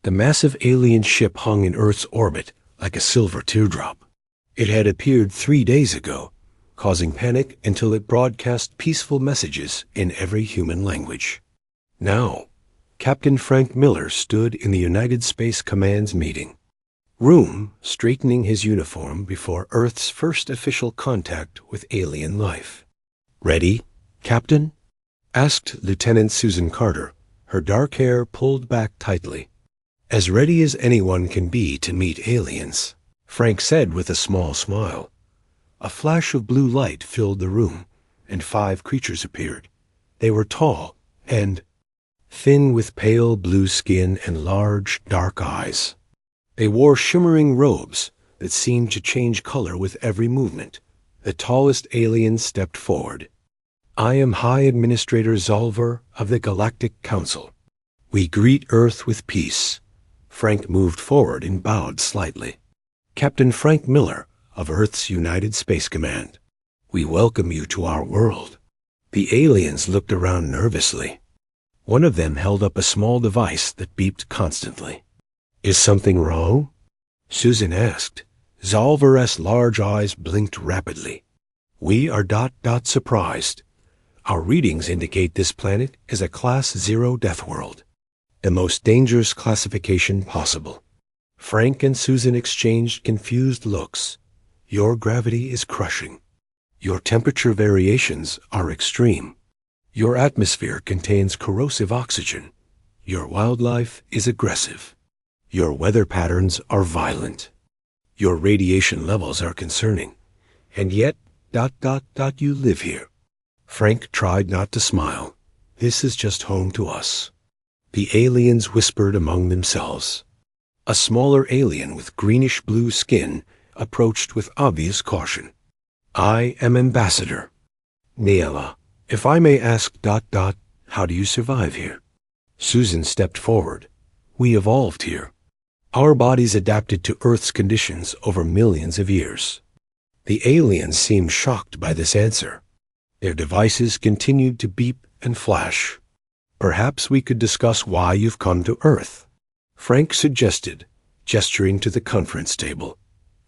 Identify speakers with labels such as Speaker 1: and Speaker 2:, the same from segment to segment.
Speaker 1: The massive alien ship hung in Earth's orbit like a silver teardrop. It had appeared 3 days ago, causing panic until it broadcast peaceful messages in every human language. Now, Captain Frank Miller stood in the United Space Command's meeting room, straightening his uniform before Earth's first official contact with alien life. "Ready, Captain?" asked Lieutenant Susan Carter, her dark hair pulled back tightly. "As ready as anyone can be to meet aliens," Frank said with a small smile. A flash of blue light filled the room, and 5 creatures appeared. They were tall and thin, with pale blue skin and large, dark eyes. They wore shimmering robes that seemed to change color with every movement. The tallest alien stepped forward. "I am High Administrator Zolver of the Galactic Council. We greet Earth with peace." Frank moved forward and bowed slightly. "Captain Frank Miller of Earth's United Space Command. We welcome you to our world." The aliens looked around nervously. One of them held up a small device that beeped constantly. "Is something wrong?" Susan asked. Zolver's large eyes blinked rapidly. "We are ... surprised. Our readings indicate this planet is a Class 0 Deathworld, the most dangerous classification possible." Frank and Susan exchanged confused looks. "Your gravity is crushing. Your temperature variations are extreme. Your atmosphere contains corrosive oxygen. Your wildlife is aggressive. Your weather patterns are violent. Your radiation levels are concerning. And yet ... you live here." Frank tried not to smile. "This is just home to us." The aliens whispered among themselves. A smaller alien with greenish-blue skin approached with obvious caution. "I am Ambassador Neela. If I may ask ... how do you survive here?" Susan stepped forward. "We evolved here. Our bodies adapted to Earth's conditions over millions of years." The aliens seemed shocked by this answer. Their devices continued to beep and flash. "Perhaps we could discuss why you've come to Earth," Frank suggested, gesturing to the conference table.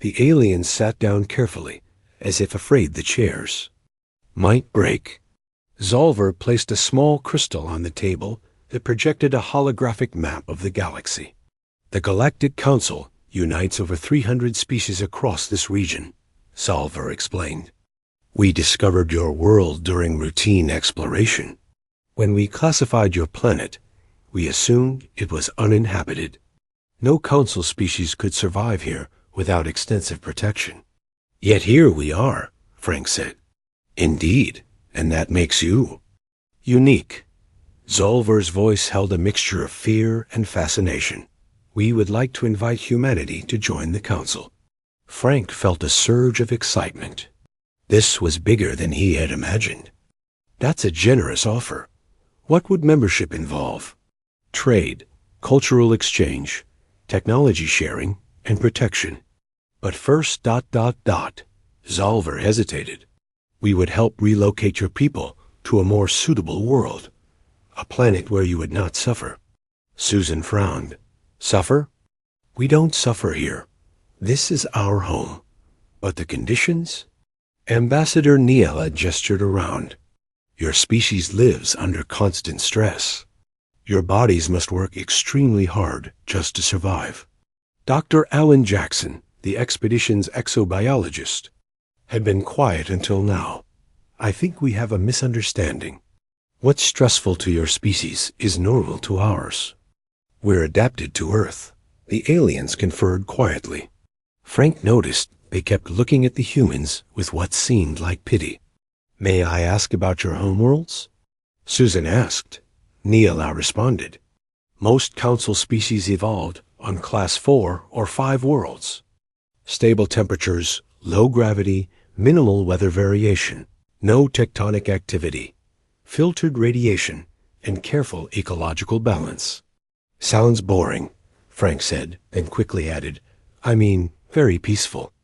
Speaker 1: The aliens sat down carefully, as if afraid the chairs might break. Zolver placed a small crystal on the table that projected a holographic map of the galaxy. "The Galactic Council unites over 300 species across this region," Zolver explained. "We discovered your world during routine exploration. When we classified your planet, we assumed it was uninhabited. No council species could survive here without extensive protection. Yet here we are," Frank said. "Indeed, and that makes you unique." Zolver's voice held a mixture of fear and fascination. "We would like to invite humanity to join the council." Frank felt a surge of excitement. This was bigger than he had imagined. "That's a generous offer. What would membership involve?" "Trade, cultural exchange, technology sharing, and protection. But first ... Zolver hesitated. "We would help relocate your people to a more suitable world, a planet where you would not suffer." Susan frowned. "Suffer? We don't suffer here. This is our home. But the conditions?" Ambassador Neela gestured around. "Your species lives under constant stress. Your bodies must work extremely hard just to survive." Dr. Alan Jackson, the expedition's exobiologist, had been quiet until now. "I think we have a misunderstanding. What's stressful to your species is normal to ours. We're adapted to Earth." The aliens conferred quietly. Frank noticed they kept looking at the humans with what seemed like pity. "May I ask about your homeworlds?" Susan asked. Neela responded. "Most council species evolved on Class 4 or 5 worlds. Stable temperatures, low gravity, minimal weather variation, no tectonic activity, filtered radiation, and careful ecological balance." "Sounds boring," Frank said, then quickly added, "I mean, very peaceful."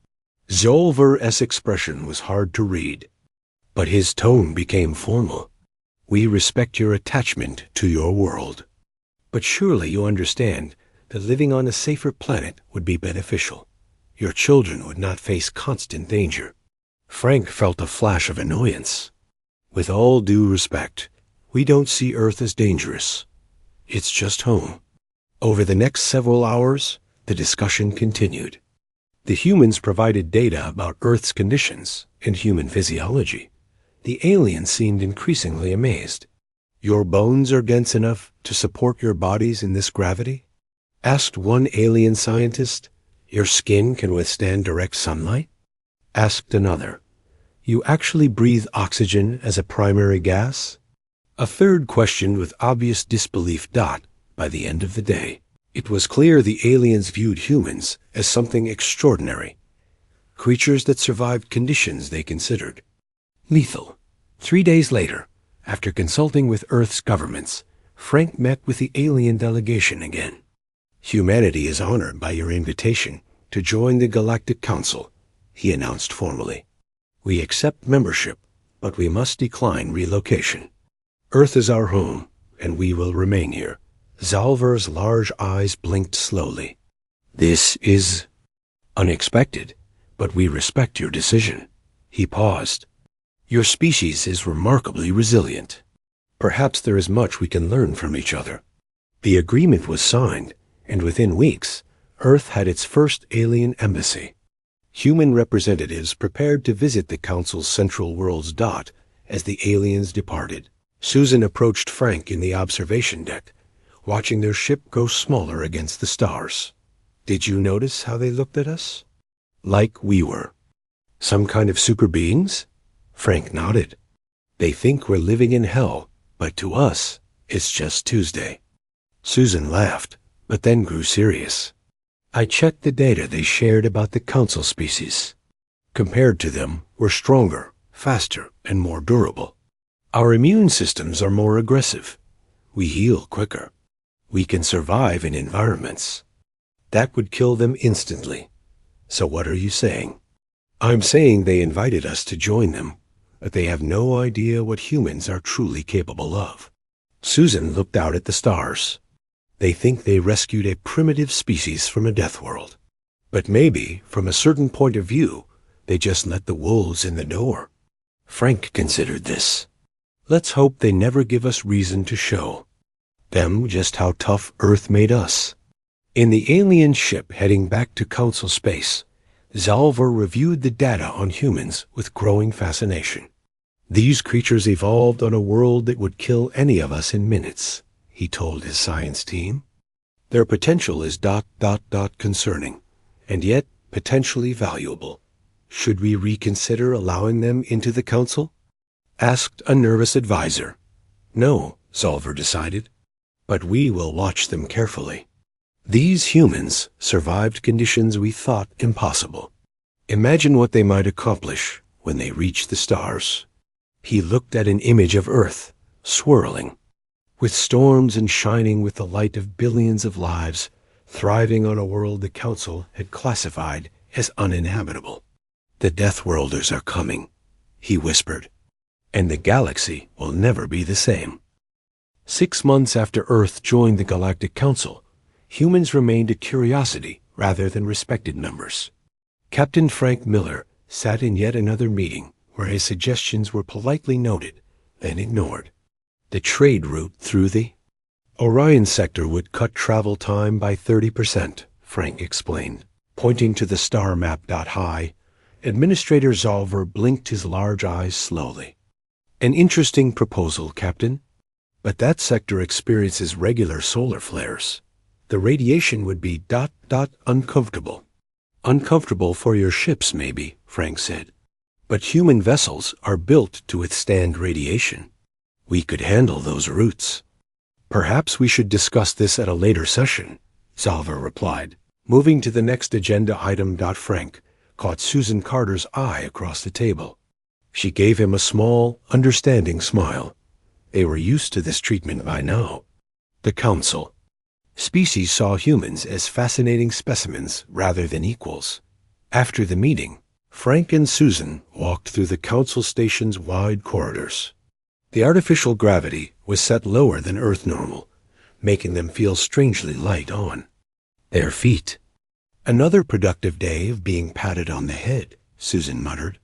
Speaker 1: Zolver's expression was hard to read, but his tone became formal. "We respect your attachment to your world. But surely you understand that living on a safer planet would be beneficial. Your children would not face constant danger. Frank felt a flash of annoyance. With all due respect, we don't see Earth as dangerous. It's just home. Over the next several hours, the discussion continued. The humans provided data about Earth's conditions and human physiology. The aliens seemed increasingly amazed. "Your bones are dense enough to support your bodies in this gravity?" asked one alien scientist. "Your skin can withstand direct sunlight?" asked another. "You actually breathe oxygen as a primary gas?" A third questioned with obvious disbelief. By the end of the day, it was clear the aliens viewed humans as something extraordinary, creatures that survived conditions they considered lethal. 3 days later, after consulting with Earth's governments, Frank met with the alien delegation again. "Humanity is honored by your invitation to join the Galactic Council," he announced formally. "We accept membership, but we must decline relocation. Earth is our home, and we will remain here." Zalvar's large eyes blinked slowly. "This is unexpected, but we respect your decision." He paused. "Your species is remarkably resilient. Perhaps there is much we can learn from each other." The agreement was signed, and within weeks, Earth had its first alien embassy. Human representatives prepared to visit the Council's central worlds. As the aliens departed, Susan approached Frank in the observation deck, watching their ship grow smaller against the stars. "Did you notice how they looked at us?" "Like we were. Some kind of super beings?" Frank nodded. "They think we're living in hell, but to us, it's just Tuesday." Susan laughed, but then grew serious. "I checked the data they shared about the Council species. Compared to them, we're stronger, faster, and more durable. Our immune systems are more aggressive. We heal quicker. We can survive in environments that would kill them instantly. So what are you saying?" "I'm saying they invited us to join them, but they have no idea what humans are truly capable of." Susan looked out at the stars. "They think they rescued a primitive species from a Deathworld. But maybe, from a certain point of view, they just let the wolves in the door." Frank considered this. "Let's hope they never give us reason to show them just how tough Earth made us." In the alien ship heading back to Council space, Zalvar reviewed the data on humans with growing fascination. "These creatures evolved on a world that would kill any of us in minutes," he told his science team. "Their potential is ... concerning, and yet potentially valuable. Should we reconsider allowing them into the Council?" asked a nervous advisor. "No," Zalvar decided, "but we will watch them carefully. These humans survived conditions we thought impossible. Imagine what they might accomplish when they reach the stars." He looked at an image of Earth, swirling, with storms and shining with the light of billions of lives, thriving on a world the Council had classified as uninhabitable. "The Deathworlders are coming," he whispered, "and the galaxy will never be the same." 6 months after Earth joined the Galactic Council, humans remained a curiosity rather than respected members. Captain Frank Miller sat in yet another meeting where his suggestions were politely noted, then ignored. The trade route through the Orion sector would cut travel time by 30%, Frank explained, pointing to the star map. High. Administrator Zalvar blinked his large eyes slowly. "An interesting proposal, Captain. But that sector experiences regular solar flares. The radiation would be ... uncomfortable." "Uncomfortable for your ships, maybe," Frank said. "But human vessels are built to withstand radiation. We could handle those routes." "Perhaps we should discuss this at a later session," Zalvar replied. Moving to the next agenda item. Frank caught Susan Carter's eye across the table. She gave him a small, understanding smile. They were used to this treatment by now. The Council species saw humans as fascinating specimens rather than equals. After the meeting, Frank and Susan walked through the Council station's wide corridors. The artificial gravity was set lower than Earth normal, making them feel strangely light on. Their feet. Another productive day of being patted on the head, Susan muttered.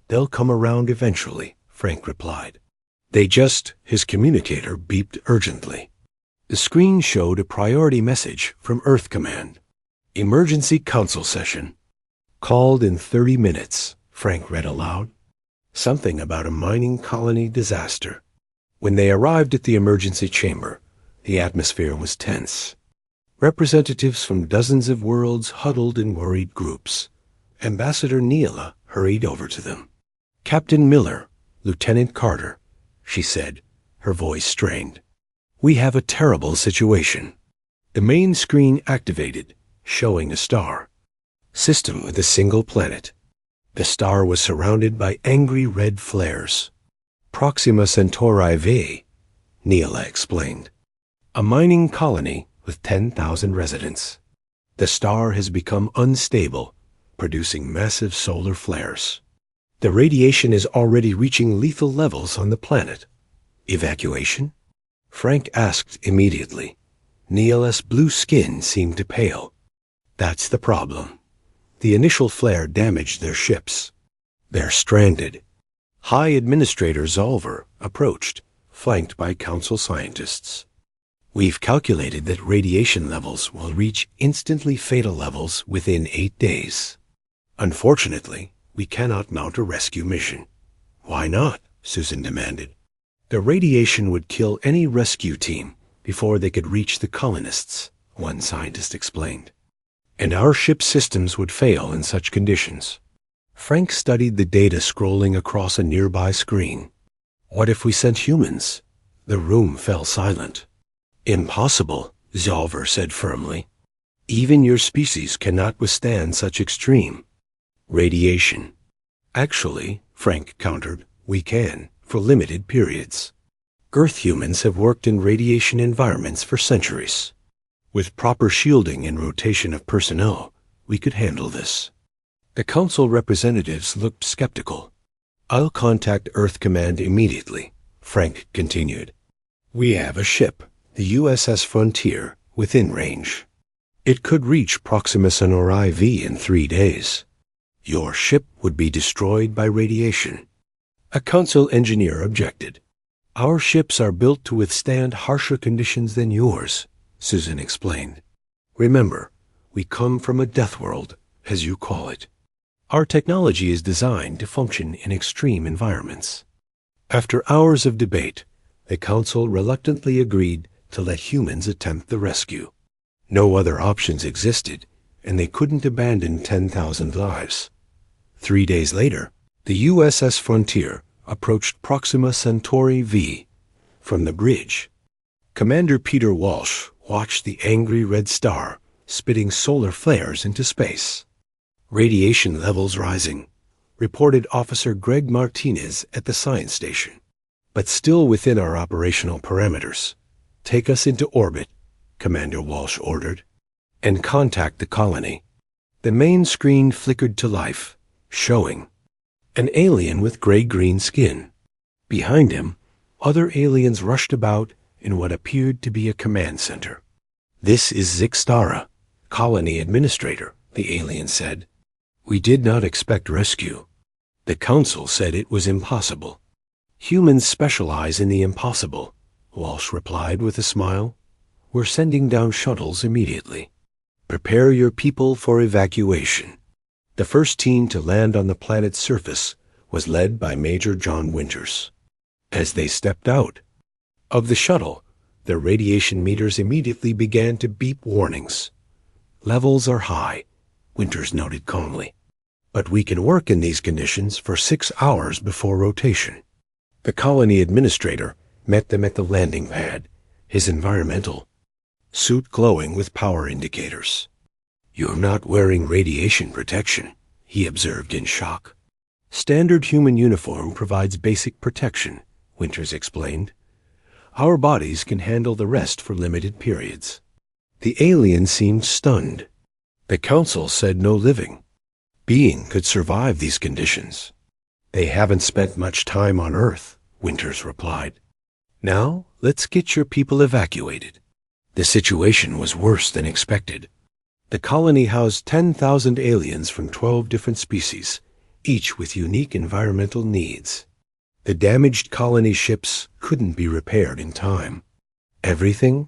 Speaker 1: They'll come around eventually, Frank replied. His communicator beeped urgently. The screen showed a priority message from Earth Command. Emergency Council Session. Called in 30 minutes, Frank read aloud. Something about a mining colony disaster. When they arrived at the emergency chamber, the atmosphere was tense. Representatives from dozens of worlds huddled in worried groups. Ambassador Neela hurried over to them. Captain Miller, Lieutenant Carter, she said, her voice strained. We have a terrible situation. The main screen activated, showing a star. System with a single planet. The star was surrounded by angry red flares. Proxima Centauri V, Neela explained. A mining colony with 10,000 residents. The star has become unstable, producing massive solar flares. The radiation is already reaching lethal levels on the planet. Evacuation? Frank asked immediately. Neela's blue skin seemed to pale. That's the problem. The initial flare damaged their ships. They're stranded. High Administrator Zolver approached, flanked by Council scientists. We've calculated that radiation levels will reach instantly fatal levels within 8 days. Unfortunately, we cannot mount a rescue mission. Why not? Susan demanded. The radiation would kill any rescue team before they could reach the colonists, one scientist explained. And our ship's systems would fail in such conditions. Frank studied the data scrolling across a nearby screen. What if we sent humans? The room fell silent. Impossible, Zolver said firmly. Even your species cannot withstand such extreme radiation. Actually, Frank countered, we can, for limited periods. Earth humans have worked in radiation environments for centuries. With proper shielding and rotation of personnel, we could handle this. The Council representatives looked skeptical. I'll contact Earth Command immediately, Frank continued. We have a ship, the USS Frontier, within range. It could reach Proxima Centauri V in 3 days. Your ship would be destroyed by radiation. A Council engineer objected. Our ships are built to withstand harsher conditions than yours, Susan explained. Remember, we come from a Deathworld, as you call it. Our technology is designed to function in extreme environments. After hours of debate, the Council reluctantly agreed to let humans attempt the rescue. No other options existed, and they couldn't abandon 10,000 lives. 3 days later, the USS Frontier approached Proxima Centauri V. From the bridge, Commander Peter Walsh watched the angry red star spitting solar flares into space. Radiation levels rising, reported Officer Greg Martinez at the science station. But still within our operational parameters. Take us into orbit, Commander Walsh ordered, and contact the colony. The main screen flickered to life, showing an alien with gray-green skin. Behind him, other aliens rushed about in what appeared to be a command center. This is Zixtara, colony administrator, the alien said. We did not expect rescue. The Council said it was impossible. Humans specialize in the impossible, Walsh replied with a smile. We're sending down shuttles immediately. Prepare your people for evacuation. The first team to land on the planet's surface was led by Major John Winters. As they stepped out of the shuttle, their radiation meters immediately began to beep warnings. Levels are high, Winters noted calmly. But we can work in these conditions for 6 hours before rotation. The colony administrator met them at the landing pad, his environmental suit glowing with power indicators. You're not wearing radiation protection, he observed in shock. Standard human uniform provides basic protection, Winters explained. Our bodies can handle the rest for limited periods. The alien seemed stunned. The Council said no living being could survive these conditions. They haven't spent much time on Earth, Winters replied. Now, let's get your people evacuated. The situation was worse than expected. The colony housed 10,000 aliens from 12 different species, each with unique environmental needs. The damaged colony ships couldn't be repaired in time. Everything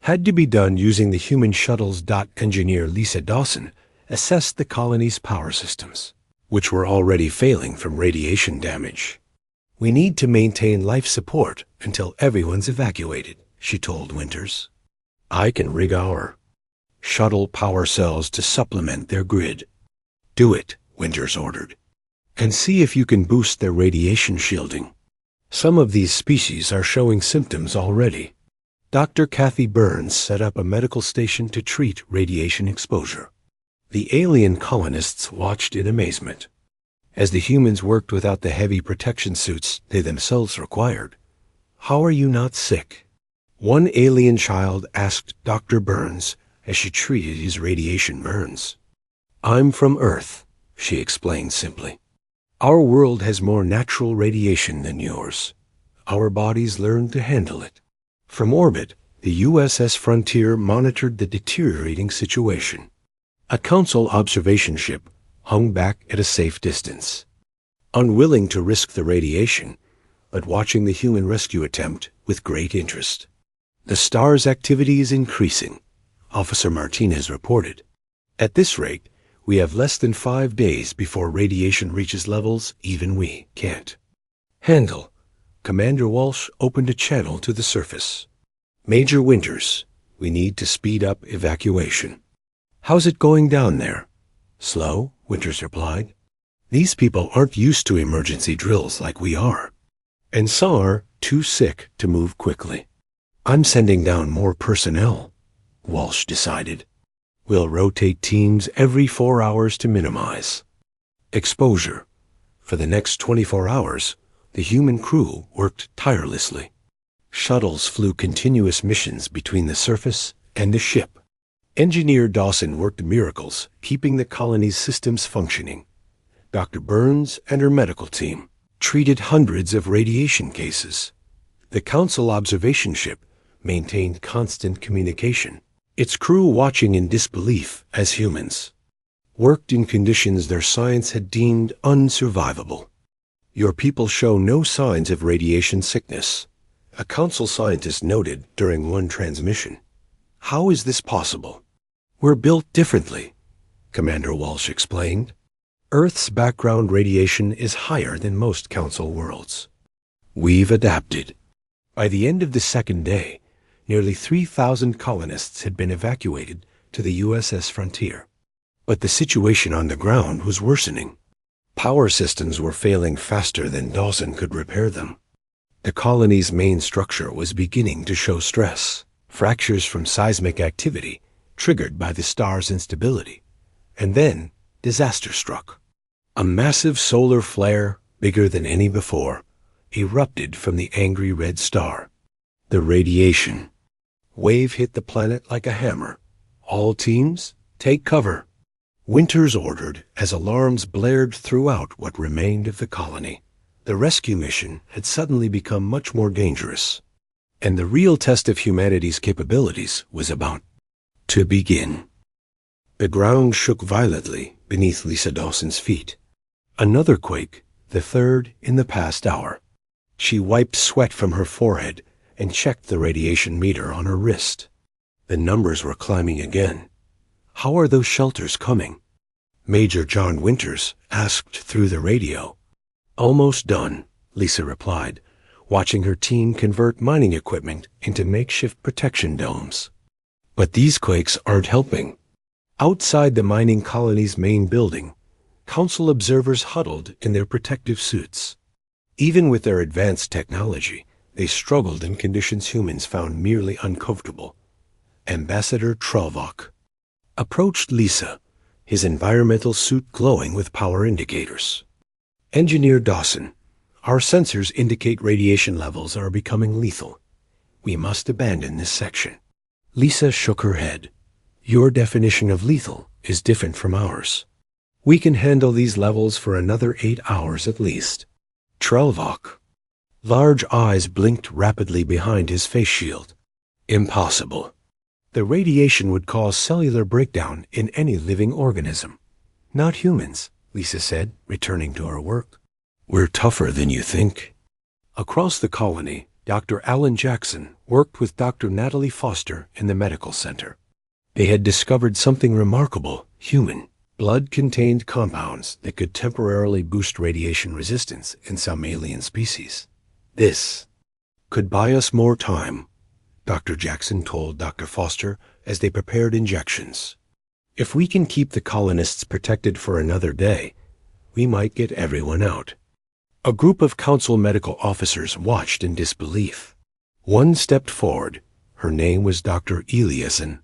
Speaker 1: had to be done using the human shuttles. Engineer Lisa Dawson assessed the colony's power systems, which were already failing from radiation damage. "We need to maintain life support until everyone's evacuated," she told Winters. "I can rig our shuttle power cells to supplement their grid." "Do it," Winters ordered, "and see if you can boost their radiation shielding. Some of these species are showing symptoms already." Dr. Kathy Burns set up a medical station to treat radiation exposure. The alien colonists watched in amazement as the humans worked without the heavy protection suits they themselves required. "How are you not sick?" one alien child asked Dr. Burns as she treated his radiation burns. "I'm from Earth," she explained simply. "Our world has more natural radiation than yours. Our bodies learned to handle it." From orbit, the USS Frontier monitored the deteriorating situation. A Council observation ship hung back at a safe distance, unwilling to risk the radiation, but watching the human rescue attempt with great interest. "The star's activity is increasing," Officer Martinez reported. "At this rate, we have less than 5 days before radiation reaches levels even we can't handle." Commander Walsh opened a channel to the surface. "Major Winters, we need to speed up evacuation." "How's it going down there?" "Slow," Winters replied. "These people aren't used to emergency drills like we are, and some are too sick to move quickly." "I'm sending down more personnel," Walsh decided. "We'll rotate teams every 4 hours to minimize exposure." For the next 24 hours, the human crew worked tirelessly. Shuttles flew continuous missions between the surface and the ship. Engineer Dawson worked miracles, keeping the colony's systems functioning. Dr. Burns and her medical team treated hundreds of radiation cases. The Council observation ship maintained constant communication, its crew watching in disbelief as humans worked in conditions their science had deemed unsurvivable. "Your people show no signs of radiation sickness," a Council scientist noted during one transmission. "How is this possible?" "We're built differently," Commander Walsh explained. "Earth's background radiation is higher than most Council worlds. We've adapted." By the end of the second day, nearly 3,000 colonists had been evacuated to the USS Frontier. But the situation on the ground was worsening. Power systems were failing faster than Dawson could repair them. The colony's main structure was beginning to show stress, fractures from seismic activity triggered by the star's instability. And then disaster struck. A massive solar flare, bigger than any before, erupted from the angry red star. The radiation wave hit the planet like a hammer. "All teams, take cover," Winters ordered as alarms blared throughout what remained of the colony. The rescue mission had suddenly become much more dangerous, and the real test of humanity's capabilities was about to begin. The ground shook violently beneath Lisa Dawson's feet. Another quake, the third in the past hour. She wiped sweat from her forehead and checked the radiation meter on her wrist. The numbers were climbing again. "How are those shelters coming?" Major John Winters asked through the radio. "Almost done," Lisa replied, watching her team convert mining equipment into makeshift protection domes. But these quakes aren't helping. Outside the mining colony's main building, Council observers huddled in their protective suits. Even with their advanced technology, they struggled in conditions humans found merely uncomfortable. Ambassador Trelvok approached Lisa, his environmental suit glowing with power indicators. "Engineer Dawson, our sensors indicate radiation levels are becoming lethal. We must abandon this section." Lisa shook her head. "Your definition of lethal is different from ours. We can handle these levels for another 8 hours at least." Trelvok. Large eyes blinked rapidly behind his face shield. "Impossible." The radiation would cause cellular breakdown in any living organism. Not humans, Lisa said, returning to her work. We're tougher than you think. Across the colony, Dr. Alan Jackson worked with Dr. Natalie Foster in the medical center. They had discovered something remarkable, human. Blood contained compounds that could temporarily boost radiation resistance in some alien species. This could buy us more time, Dr. Jackson told Dr. Foster as they prepared injections. If we can keep the colonists protected for another day, we might get everyone out. A group of council medical officers watched in disbelief. One stepped forward. Her name was Dr. Eliasson.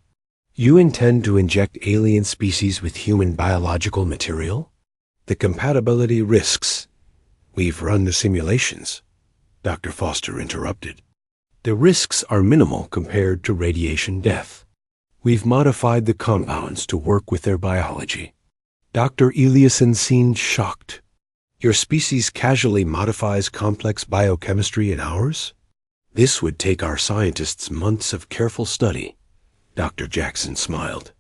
Speaker 1: You intend to inject alien species with human biological material? The compatibility risks. We've run the simulations, Dr. Foster interrupted. The risks are minimal compared to radiation death. We've modified the compounds to work with their biology. Dr. Eliasson seemed shocked. Your species casually modifies complex biochemistry in ours? This would take our scientists months of careful study. Dr. Jackson smiled.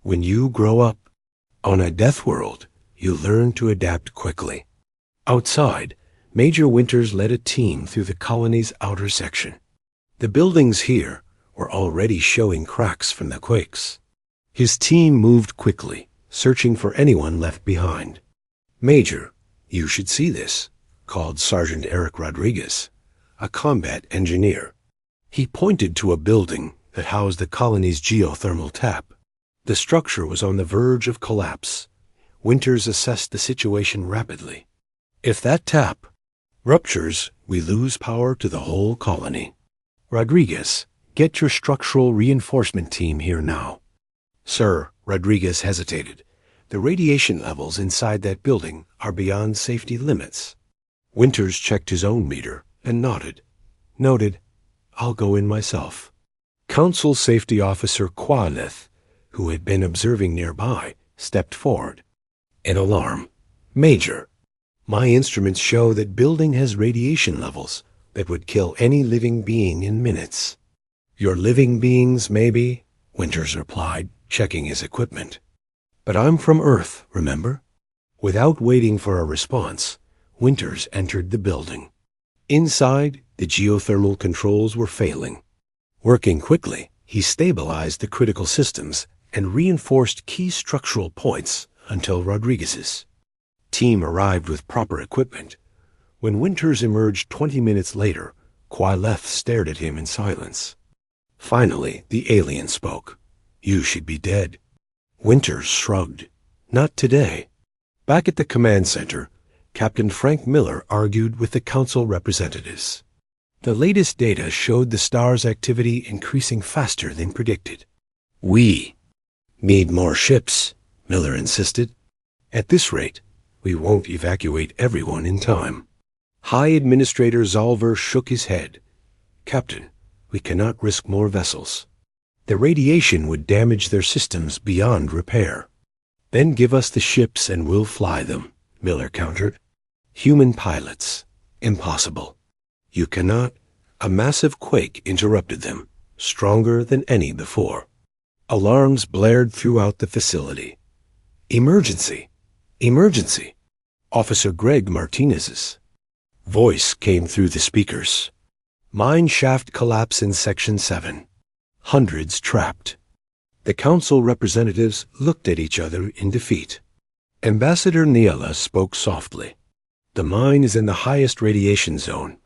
Speaker 1: When you grow up on a death world, you learn to adapt quickly. Outside, Major Winters led a team through the colony's outer section. The buildings here were already showing cracks from the quakes. His team moved quickly, searching for anyone left behind. Major, you should see this, called Sergeant Eric Rodriguez, a combat engineer. He pointed to a building that housed the colony's geothermal tap. The structure was on the verge of collapse. Winters assessed the situation rapidly. If that tap ruptures, we lose power to the whole colony. Rodriguez, get your structural reinforcement team here now. Sir, Rodriguez hesitated. The radiation levels inside that building are beyond safety limits. Winters checked his own meter and nodded. Noted. I'll go in myself. Council Safety Officer Qualeth, who had been observing nearby, stepped forward. An alarm. Major, my instruments show that building has radiation levels that would kill any living being in minutes. Your living beings, maybe, Winters replied, checking his equipment. But I'm from Earth, remember? Without waiting for a response, Winters entered the building. Inside, the geothermal controls were failing. Working quickly, he stabilized the critical systems and reinforced key structural points until Rodriguez's team arrived with proper equipment. When Winters emerged 20 minutes later, Qualeth stared at him in silence. Finally, the alien spoke. You should be dead. Winters shrugged. Not today. Back at the command center, Captain Frank Miller argued with the council representatives. The latest data showed the star's activity increasing faster than predicted. We need more ships, Miller insisted. At this rate, we won't evacuate everyone in time. High Administrator Zolver shook his head. Captain, we cannot risk more vessels. The radiation would damage their systems beyond repair. Then give us the ships and we'll fly them, Miller countered. Human pilots. Impossible. You cannot. A massive quake interrupted them, stronger than any before. Alarms blared throughout the facility. Emergency! Emergency! Officer Greg Martinez's voice came through the speakers. Mine shaft collapse in Section 7. Hundreds trapped. The council representatives looked at each other in defeat. Ambassador Niela spoke softly. The mine is in the highest radiation zone.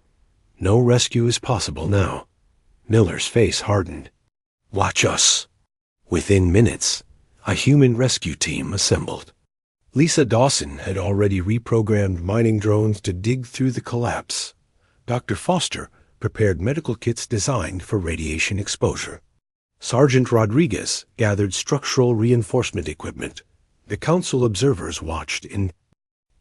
Speaker 1: No rescue is possible now. Miller's face hardened. Watch us. Within minutes, a human rescue team assembled. Lisa Dawson had already reprogrammed mining drones to dig through the collapse. Dr. Foster prepared medical kits designed for radiation exposure. Sergeant Rodriguez gathered structural reinforcement equipment. The council observers watched in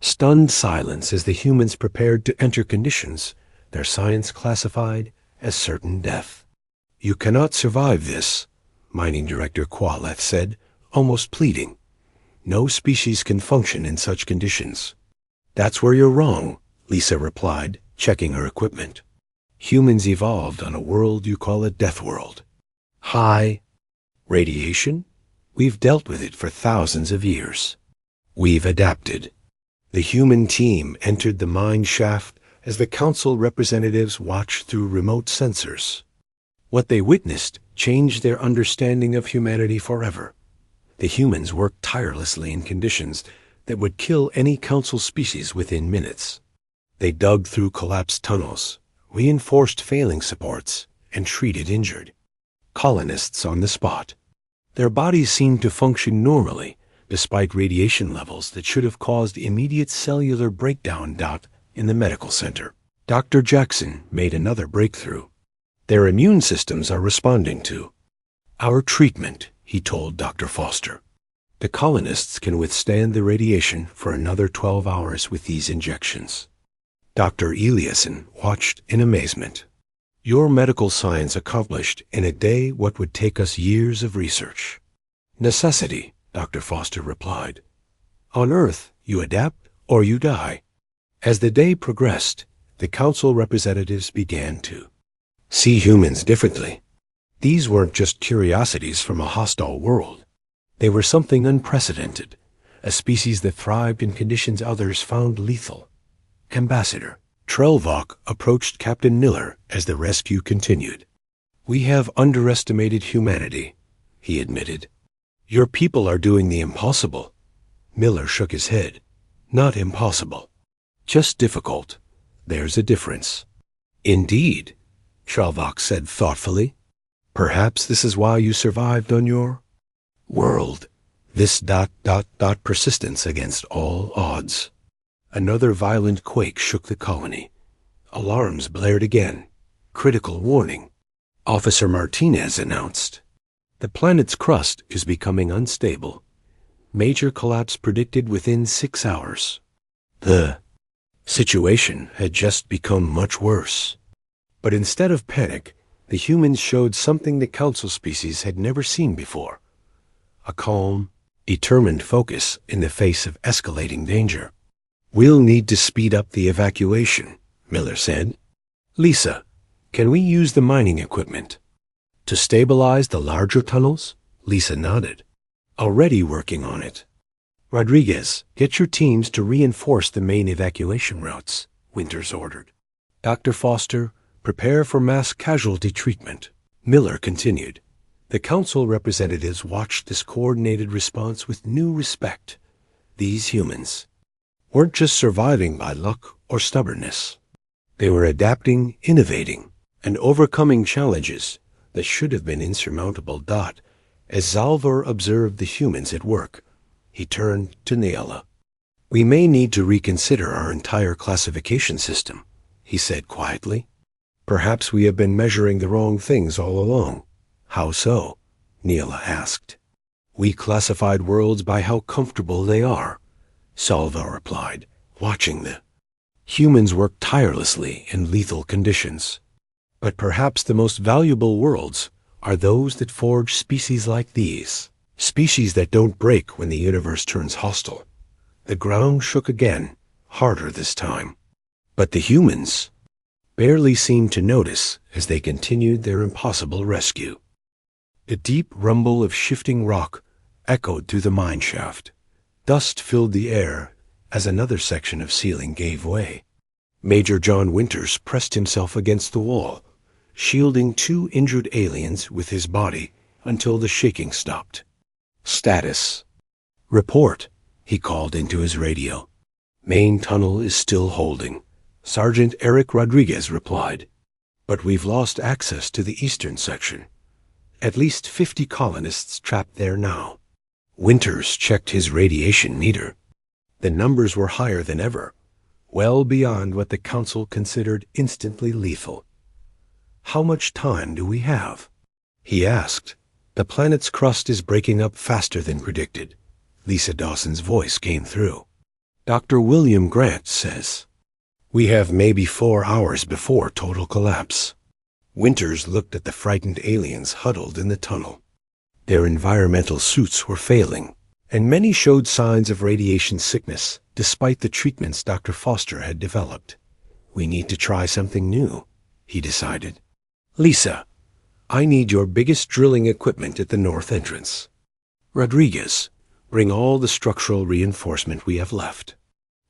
Speaker 1: stunned silence as the humans prepared to enter conditions their science classified as certain death. You cannot survive this, Mining Director Qualeth said, almost pleading. No species can function in such conditions. That's where you're wrong, Lisa replied, checking her equipment. Humans evolved on a world you call a death world. High Radiation? We've dealt with it for thousands of years. We've adapted. The human team entered the mine shaft as the council representatives watched through remote sensors. What they witnessed changed their understanding of humanity forever. The humans worked tirelessly in conditions that would kill any council species within minutes. They dug through collapsed tunnels, reinforced failing supports, and treated injured colonists on the spot. Their bodies seemed to function normally, despite radiation levels that should have caused immediate cellular breakdown. In the medical center, Dr. Jackson made another breakthrough. Their immune systems are responding to our treatment, he told Dr. Foster. The colonists can withstand the radiation for another 12 hours with these injections. Dr. Eliasson watched in amazement. Your medical science accomplished in a day what would take us years of research. Necessity, Dr. Foster replied. On Earth, you adapt or you die. As the day progressed, the council representatives began to see humans differently. These weren't just curiosities from a hostile world. They were something unprecedented, a species that thrived in conditions others found lethal. Ambassador Trelvok approached Captain Miller as the rescue continued. We have underestimated humanity, he admitted. Your people are doing the impossible. Miller shook his head. Not impossible. Just difficult. There's a difference. Indeed, Trelvok said thoughtfully. Perhaps this is why you survived on your world. This persistence against all odds. Another violent quake shook the colony. Alarms blared again. Critical warning. Officer Martinez announced. The planet's crust is becoming unstable. Major collapse predicted within 6 hours. The situation had just become much worse. But instead of panic, the humans showed something the council species had never seen before. A calm, determined focus in the face of escalating danger. We'll need to speed up the evacuation, Miller said. Lisa, can we use the mining equipment? To stabilize the larger tunnels? Lisa nodded. Already working on it. Rodriguez, get your teams to reinforce the main evacuation routes, Winters ordered. Dr. Foster, prepare for mass casualty treatment. Miller continued. The council representatives watched this coordinated response with new respect. These humans weren't just surviving by luck or stubbornness. They were adapting, innovating, and overcoming challenges that should have been insurmountable. As Zalvar observed the humans at work, he turned to Neela. We may need to reconsider our entire classification system, he said quietly. Perhaps we have been measuring the wrong things all along. How so? Neela asked. We classified worlds by how comfortable they are, Salva replied, watching the humans work tirelessly in lethal conditions. But perhaps the most valuable worlds are those that forge species like these, species that don't break when the universe turns hostile. The ground shook again, harder this time. But the humans barely seemed to notice as they continued their impossible rescue. A deep rumble of shifting rock echoed through the mine shaft. Dust filled the air as another section of ceiling gave way. Major John Winters pressed himself against the wall, shielding 2 injured aliens with his body until the shaking stopped. Status. Report, he called into his radio. Main tunnel is still holding, Sergeant Eric Rodriguez replied. But we've lost access to the eastern section. At least 50 colonists trapped there now. Winters checked his radiation meter. The numbers were higher than ever, well beyond what the council considered instantly lethal. How much time do we have? He asked. The planet's crust is breaking up faster than predicted. Lisa Dawson's voice came through. Dr. William Grant says, we have maybe 4 hours before total collapse. Winters looked at the frightened aliens huddled in the tunnel. Their environmental suits were failing, and many showed signs of radiation sickness, despite the treatments Dr. Foster had developed. We need to try something new, he decided. Lisa, I need your biggest drilling equipment at the north entrance. Rodriguez, bring all the structural reinforcement we have left.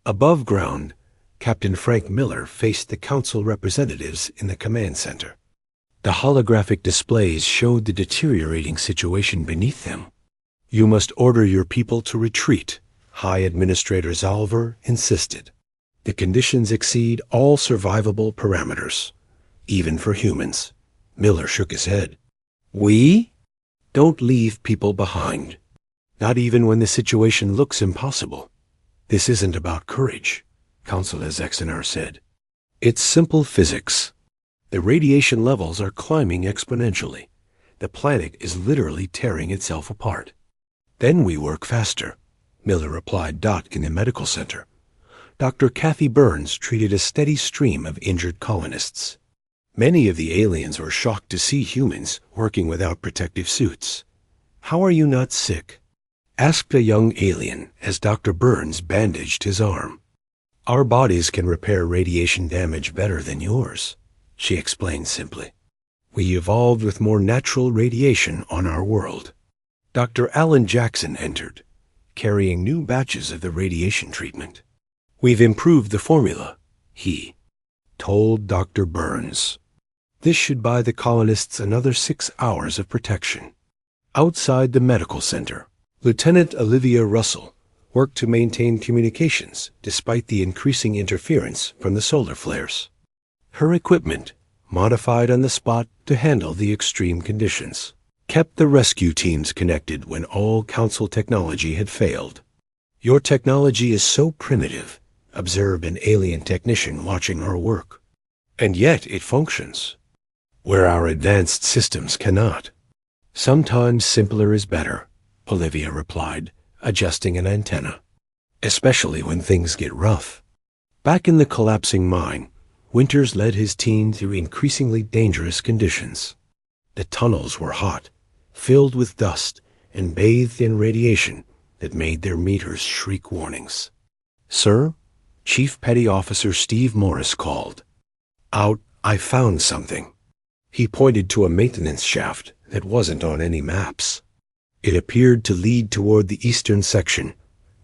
Speaker 1: Above ground, Captain Frank Miller faced the council representatives in the command center. The holographic displays showed the deteriorating situation beneath them. You must order your people to retreat, High Administrator Zalver insisted. The conditions exceed all survivable parameters, even for humans. Miller shook his head. We? Don't leave people behind. Not even when the situation looks impossible. This isn't about courage, Councilor Zexenar said. It's simple physics. The radiation levels are climbing exponentially. The planet is literally tearing itself apart. Then we work faster, Miller replied. In the medical center, Dr. Kathy Burns treated a steady stream of injured colonists. Many of the aliens were shocked to see humans working without protective suits. How are you not sick? Asked a young alien as Dr. Burns bandaged his arm. Our bodies can repair radiation damage better than yours, she explained simply. We evolved with more natural radiation on our world. Dr. Alan Jackson entered, carrying new batches of the radiation treatment. We've improved the formula, he told Dr. Burns. This should buy the colonists another 6 hours of protection. Outside the medical center, Lieutenant Olivia Russell worked to maintain communications despite the increasing interference from the solar flares. Her equipment, modified on the spot to handle the extreme conditions, kept the rescue teams connected when all Council technology had failed. Your technology is so primitive, observed an alien technician watching our work. And yet it functions, where our advanced systems cannot. Sometimes simpler is better, Olivia replied, adjusting an antenna, especially when things get rough. Back in the collapsing mine, Winters led his team through increasingly dangerous conditions. The tunnels were hot, filled with dust, and bathed in radiation that made their meters shriek warnings. Sir, Chief Petty Officer Steve Morris called. Out, I found something. He pointed to a maintenance shaft that wasn't on any maps. It appeared to lead toward the eastern section,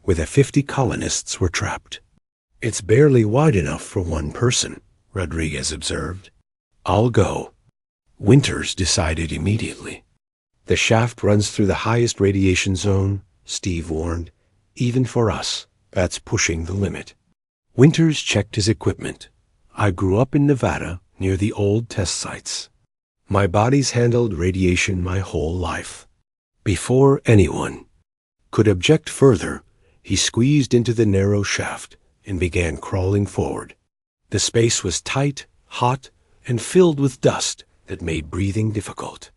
Speaker 1: where the 50 colonists were trapped. It's barely wide enough for one person, Rodriguez observed. I'll go. Winters decided immediately. The shaft runs through the highest radiation zone, Steve warned. Even for us, that's pushing the limit. Winters checked his equipment. I grew up in Nevada, near the old test sites. My body's handled radiation my whole life. Before anyone could object further, he squeezed into the narrow shaft and began crawling forward. The space was tight, hot, and filled with dust that made breathing difficult.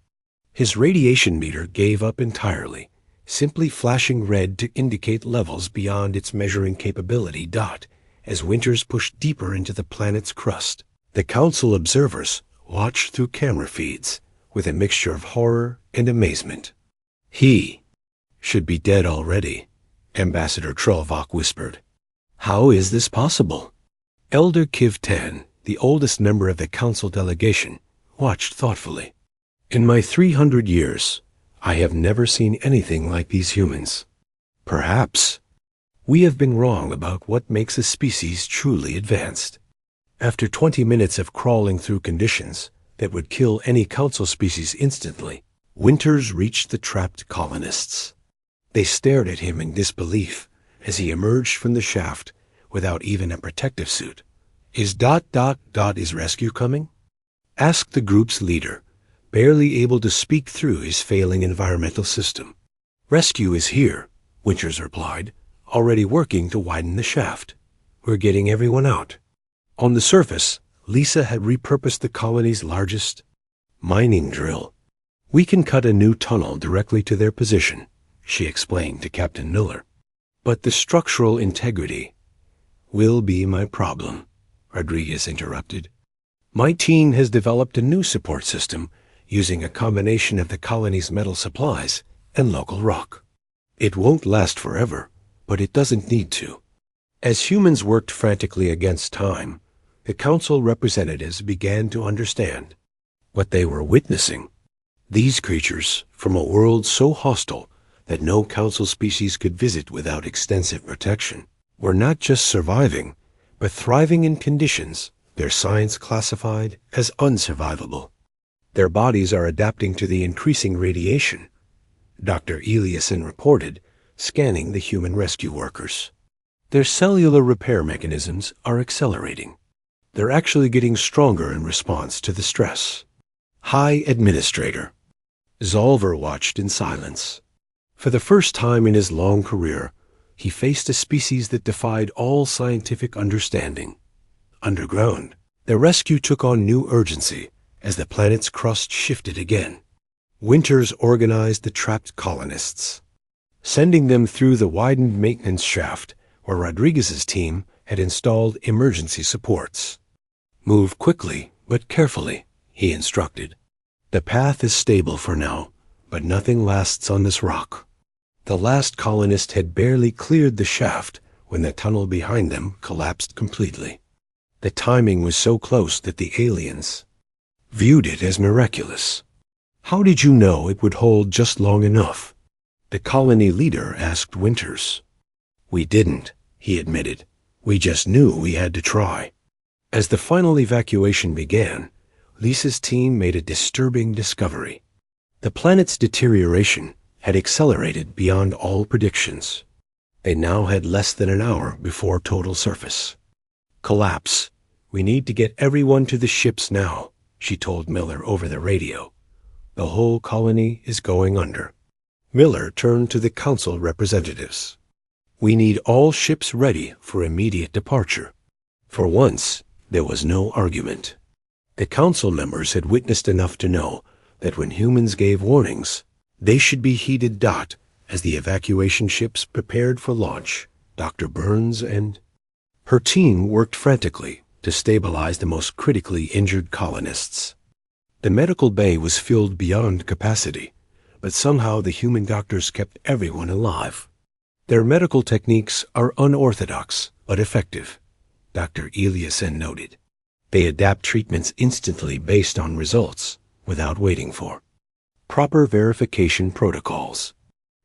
Speaker 1: His radiation meter gave up entirely, simply flashing red to indicate levels beyond its measuring capability. As Winters pushed deeper into the planet's crust, the Council observers watched through camera feeds with a mixture of horror and amazement. He should be dead already, Ambassador Trollvok whispered. How is this possible? Elder Kivtan, the oldest member of the Council delegation, watched thoughtfully. In my 300 years, I have never seen anything like these humans. Perhaps we have been wrong about what makes a species truly advanced. After 20 minutes of crawling through conditions that would kill any Council species instantly, Winters reached the trapped colonists. They stared at him in disbelief as he emerged from the shaft without even a protective suit. Is rescue coming? Asked the group's leader, barely able to speak through his failing environmental system. Rescue is here, Winters replied, already working to widen the shaft. We're getting everyone out. On the surface, Lisa had repurposed the colony's largest mining drill. We can cut a new tunnel directly to their position, she explained to Captain Miller. But the structural integrity will be my problem, Rodriguez interrupted. My team has developed a new support system using a combination of the colony's metal supplies and local rock. It won't last forever, but it doesn't need to. As humans worked frantically against time, the Council representatives began to understand. What they were witnessing These creatures, from a world so hostile that no council species could visit without extensive protection, were not just surviving, but thriving in conditions their science classified as unsurvivable. Their bodies are adapting to the increasing radiation, Dr. Eliasson reported, scanning the human rescue workers. Their cellular repair mechanisms are accelerating. They're actually getting stronger in response to the stress. High Administrator. Zolver watched in silence. For the first time in his long career, he faced a species that defied all scientific understanding. Underground, the rescue took on new urgency as the planet's crust shifted again. Winters organized the trapped colonists, sending them through the widened maintenance shaft where Rodriguez's team had installed emergency supports. Move quickly, but carefully, he instructed. The path is stable for now, but nothing lasts on this rock. The last colonist had barely cleared the shaft when the tunnel behind them collapsed completely. The timing was so close that the aliens viewed it as miraculous. How did you know it would hold just long enough? The colony leader asked Winters. We didn't, he admitted. We just knew we had to try. As the final evacuation began, Lisa's team made a disturbing discovery. The planet's deterioration had accelerated beyond all predictions. They now had less than an hour before total surface. Collapse. We need to get everyone to the ships now, she told Miller over the radio. The whole colony is going under. Miller turned to the council representatives. We need all ships ready for immediate departure. For once, there was no argument. The council members had witnessed enough to know that when humans gave warnings, they should be heeded. As the evacuation ships prepared for launch, Dr. Burns and her team worked frantically to stabilize the most critically injured colonists. The medical bay was filled beyond capacity, but somehow the human doctors kept everyone alive. Their medical techniques are unorthodox but effective, Dr. Eliasson noted. They adapt treatments instantly based on results, without waiting for proper verification protocols.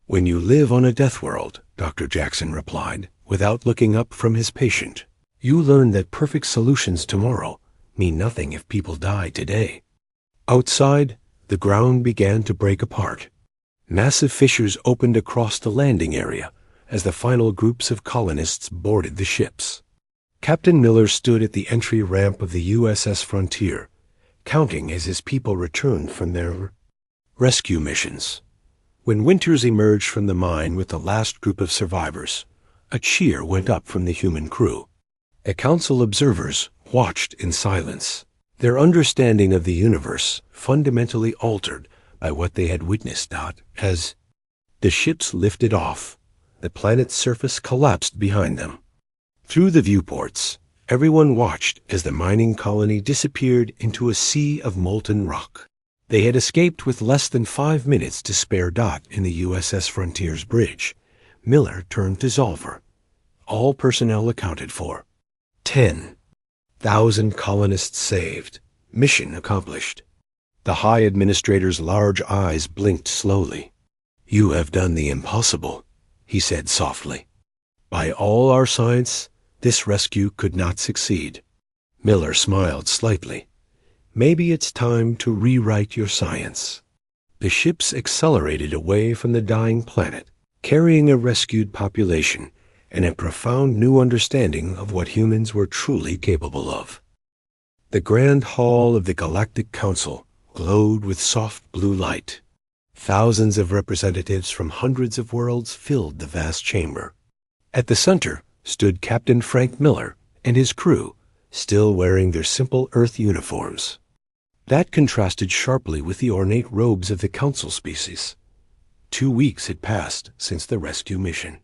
Speaker 1: When you live on a death world, Dr. Jackson replied, without looking up from his patient, you learn that perfect solutions tomorrow mean nothing if people die today. Outside, the ground began to break apart. Massive fissures opened across the landing area as the final groups of colonists boarded the ships. Captain Miller stood at the entry ramp of the USS Frontier, counting as his people returned from their rescue missions. When Winters emerged from the mine with the last group of survivors, a cheer went up from the human crew. The council observers watched in silence, their understanding of the universe fundamentally altered by what they had witnessed. As the ships lifted off, the planet's surface collapsed behind them. Through the viewports, everyone watched as the mining colony disappeared into a sea of molten rock. They had escaped with less than 5 minutes to spare. In the USS Frontier's bridge, Miller turned to Zolver. All personnel accounted for. 10,000 colonists saved. Mission accomplished. The High Administrator's large eyes blinked slowly. You have done the impossible, he said softly. By all our science, this rescue could not succeed. Miller smiled slightly. Maybe it's time to rewrite your science. The ships accelerated away from the dying planet, carrying a rescued population and a profound new understanding of what humans were truly capable of. The grand hall of the Galactic Council glowed with soft blue light. Thousands of representatives from hundreds of worlds filled the vast chamber. At the center stood Captain Frank Miller and his crew, still wearing their simple Earth uniforms. That contrasted sharply with the ornate robes of the Council species. 2 weeks had passed since the rescue mission.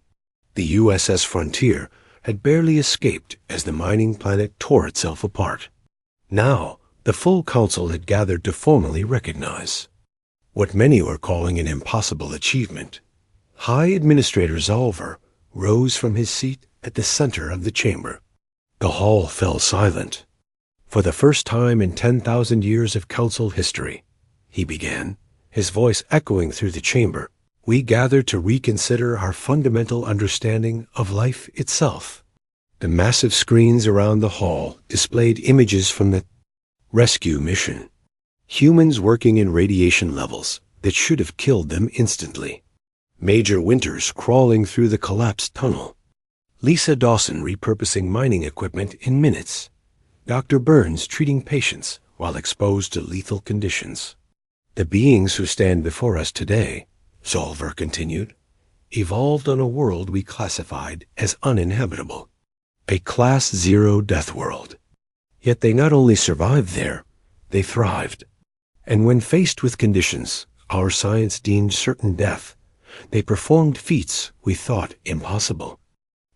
Speaker 1: The USS Frontier had barely escaped as the mining planet tore itself apart. Now, the full Council had gathered to formally recognize what many were calling an impossible achievement. High Administrator Zolver rose from his seat at the center of the chamber. The hall fell silent. For the first time in 10,000 years of Council history, he began, his voice echoing through the chamber. We gather to reconsider our fundamental understanding of life itself. The massive screens around the hall displayed images from the rescue mission. Humans working in radiation levels that should have killed them instantly. Major Winters crawling through the collapsed tunnel. Lisa Dawson repurposing mining equipment in minutes. Dr. Burns treating patients while exposed to lethal conditions. The beings who stand before us today, Zolver continued, evolved on a world we classified as uninhabitable. A Class 0 death world. Yet they not only survived there, they thrived. And when faced with conditions our science deemed certain death, they performed feats we thought impossible.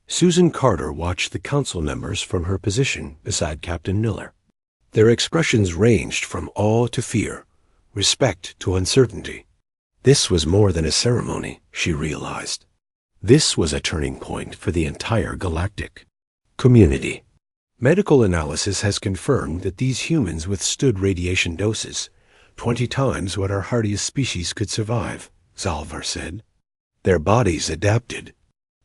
Speaker 1: Susan Carter watched the council members from her position beside Captain Miller. Their expressions ranged from awe to fear, respect to uncertainty. This was more than a ceremony, she realized. This was a turning point for the entire galactic community. Medical analysis has confirmed that these humans withstood radiation doses 20 times what our hardiest species could survive, Zolver said. Their bodies adapted.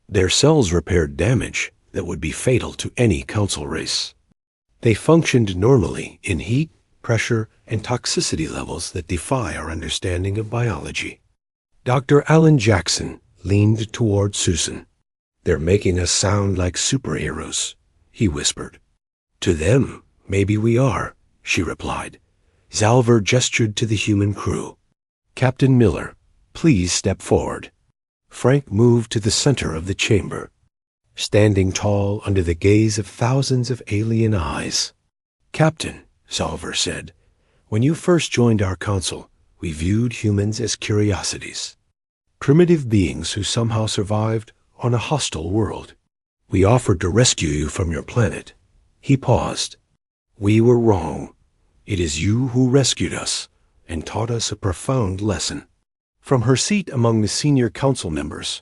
Speaker 1: Their cells repaired damage that would be fatal to any council race. They functioned normally in heat, pressure, and toxicity levels that defy our understanding of biology. Dr. Alan Jackson leaned toward Susan. They're making us sound like superheroes, he whispered. To them, maybe we are, she replied. Zolver gestured to the human crew. Captain Miller, please step forward. Frank moved to the center of the chamber, standing tall under the gaze of thousands of alien eyes. Captain, Zolver said, when you first joined our council, we viewed humans as curiosities. Primitive beings who somehow survived on a hostile world. We offered to rescue you from your planet. He paused. We were wrong. It is you who rescued us and taught us a profound lesson. From her seat among the senior council members,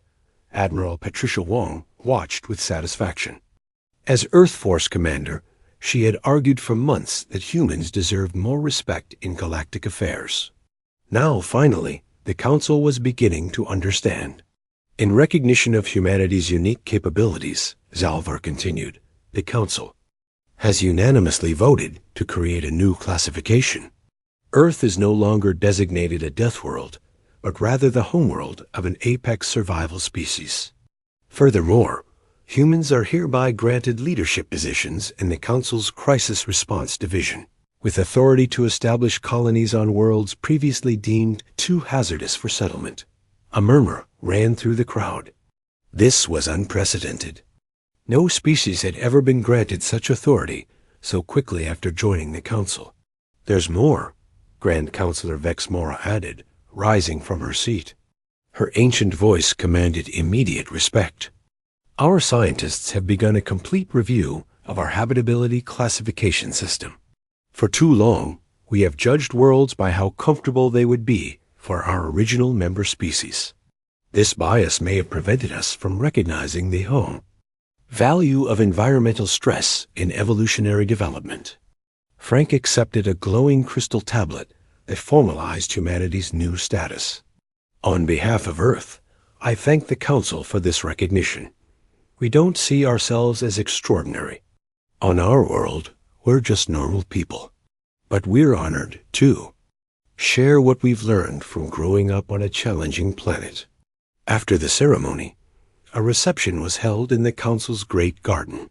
Speaker 1: Admiral Patricia Wong watched with satisfaction. As Earth Force commander, she had argued for months that humans deserved more respect in galactic affairs. Now, finally, the council was beginning to understand. In recognition of humanity's unique capabilities, Zolver continued, the council has unanimously voted to create a new classification. Earth is no longer designated a death world, but rather the homeworld of an apex survival species. Furthermore, humans are hereby granted leadership positions in the Council's Crisis Response Division, with authority to establish colonies on worlds previously deemed too hazardous for settlement. A murmur ran through the crowd. This was unprecedented. No species had ever been granted such authority so quickly after joining the Council. There's more, Grand Counselor Vex Mora added, rising from her seat. Her ancient voice commanded immediate respect. Our scientists have begun a complete review of our habitability classification system. For too long, we have judged worlds by how comfortable they would be for our original member species. This bias may have prevented us from recognizing the value of environmental stress in evolutionary development. Frank accepted a glowing crystal tablet that formalized humanity's new status. On behalf of Earth, I thank the Council for this recognition. We don't see ourselves as extraordinary. On our world, we're just normal people. But we're honored, too. Share what we've learned from growing up on a challenging planet. After the ceremony, a reception was held in the Council's great garden.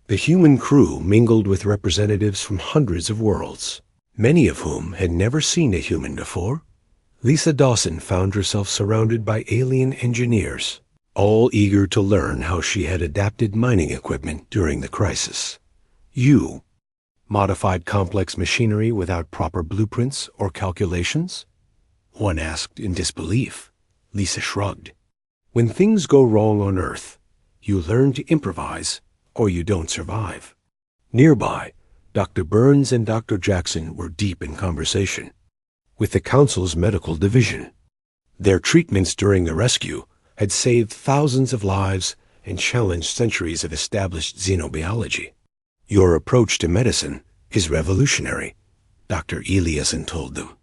Speaker 1: The human crew mingled with representatives from hundreds of worlds, many of whom had never seen a human before. Lisa Dawson found herself surrounded by alien engineers, all eager to learn how she had adapted mining equipment during the crisis. You modified complex machinery without proper blueprints or calculations? One asked in disbelief. Lisa shrugged. When things go wrong on Earth, you learn to improvise or you don't survive. Nearby, Dr. Burns and Dr. Jackson were deep in conversation with the Council's medical division. Their treatments during the rescue had saved thousands of lives and challenged centuries of established xenobiology. Your approach to medicine is revolutionary, Dr. Eliasson told them.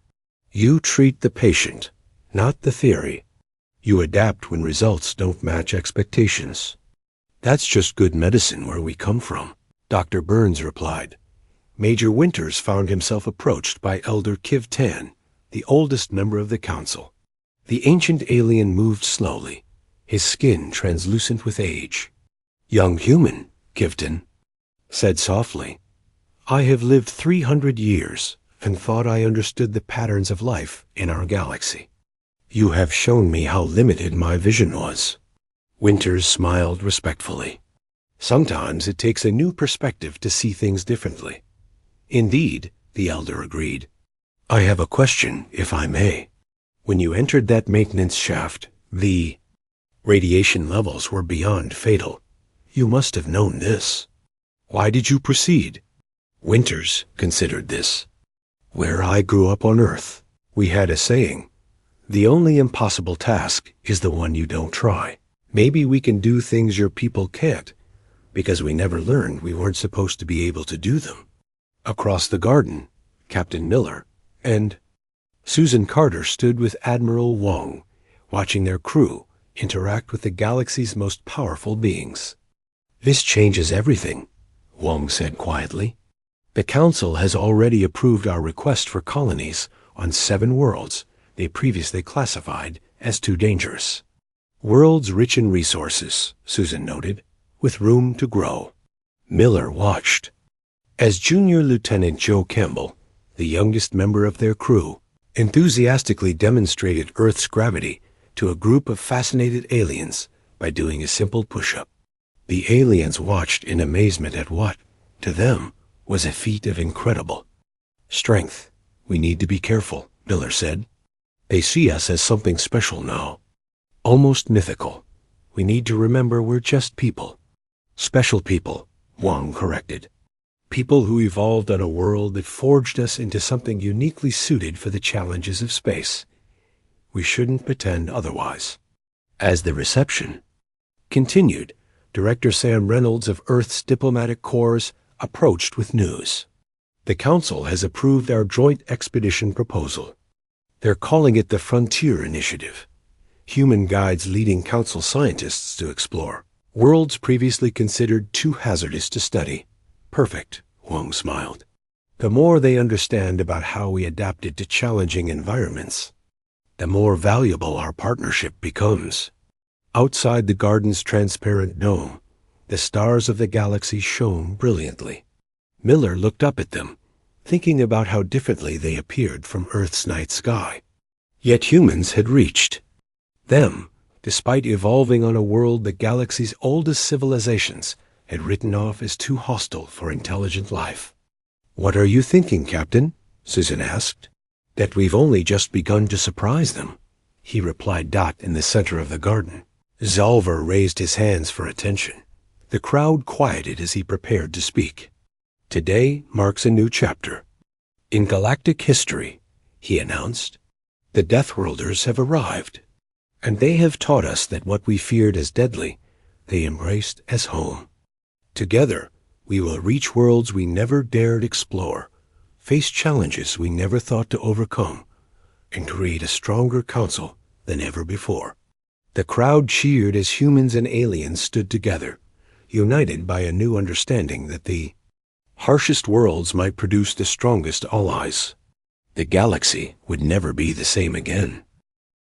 Speaker 1: You treat the patient, not the theory. You adapt when results don't match expectations. That's just good medicine where we come from, Dr. Burns replied. Major Winters found himself approached by Elder Kiv Tan, the oldest member of the council. The ancient alien moved slowly, his skin translucent with age. Young human, Kivton said softly, I have lived 300 years and thought I understood the patterns of life in our galaxy. You have shown me how limited my vision was. Winters smiled respectfully. Sometimes it takes a new perspective to see things differently. Indeed, the elder agreed. I have a question, if I may. When you entered that maintenance shaft, the radiation levels were beyond fatal. You must have known this. Why did you proceed? Winters considered this. Where I grew up on Earth, we had a saying, the only impossible task is the one you don't try. Maybe we can do things your people can't, because we never learned we weren't supposed to be able to do them. Across the garden, Captain Miller and Susan Carter stood with Admiral Wong, watching their crew interact with the galaxy's most powerful beings. This changes everything, Wong said quietly. The Council has already approved our request for colonies on 7 worlds they previously classified as too dangerous. Worlds rich in resources, Susan noted, with room to grow. Miller watched. As Junior Lieutenant Joe Campbell, the youngest member of their crew, enthusiastically demonstrated Earth's gravity to a group of fascinated aliens by doing a simple push-up. The aliens watched in amazement at what, to them, was a feat of incredible strength. We need to be careful, Miller said. They see us as something special now, almost mythical. We need to remember we're just people. Special people, Wong corrected. People who evolved on a world that forged us into something uniquely suited for the challenges of space. We shouldn't pretend otherwise. As the reception continued, Director Sam Reynolds of Earth's Diplomatic Corps approached with news. The Council has approved our joint expedition proposal. They're calling it the Frontier Initiative. Human guides leading Council scientists to explore worlds previously considered too hazardous to study. Perfect, Wong smiled. The more they understand about how we adapted to challenging environments, the more valuable our partnership becomes. Outside the garden's transparent dome, the stars of the galaxy shone brilliantly. Miller looked up at them, thinking about how differently they appeared from Earth's night sky. Yet humans had reached them, despite evolving on a world the galaxy's oldest civilizations had written off as too hostile for intelligent life. What are you thinking, Captain? Susan asked. That we've only just begun to surprise them, he replied. In the center of the garden, Zalver raised his hands for attention. The crowd quieted as he prepared to speak. Today marks a new chapter. In galactic history, he announced, the Deathworlders have arrived, and they have taught us that what we feared as deadly, they embraced as home. Together, we will reach worlds we never dared explore, face challenges we never thought to overcome, and create a stronger council than ever before. The crowd cheered as humans and aliens stood together, united by a new understanding that the harshest worlds might produce the strongest allies. The galaxy would never be the same again.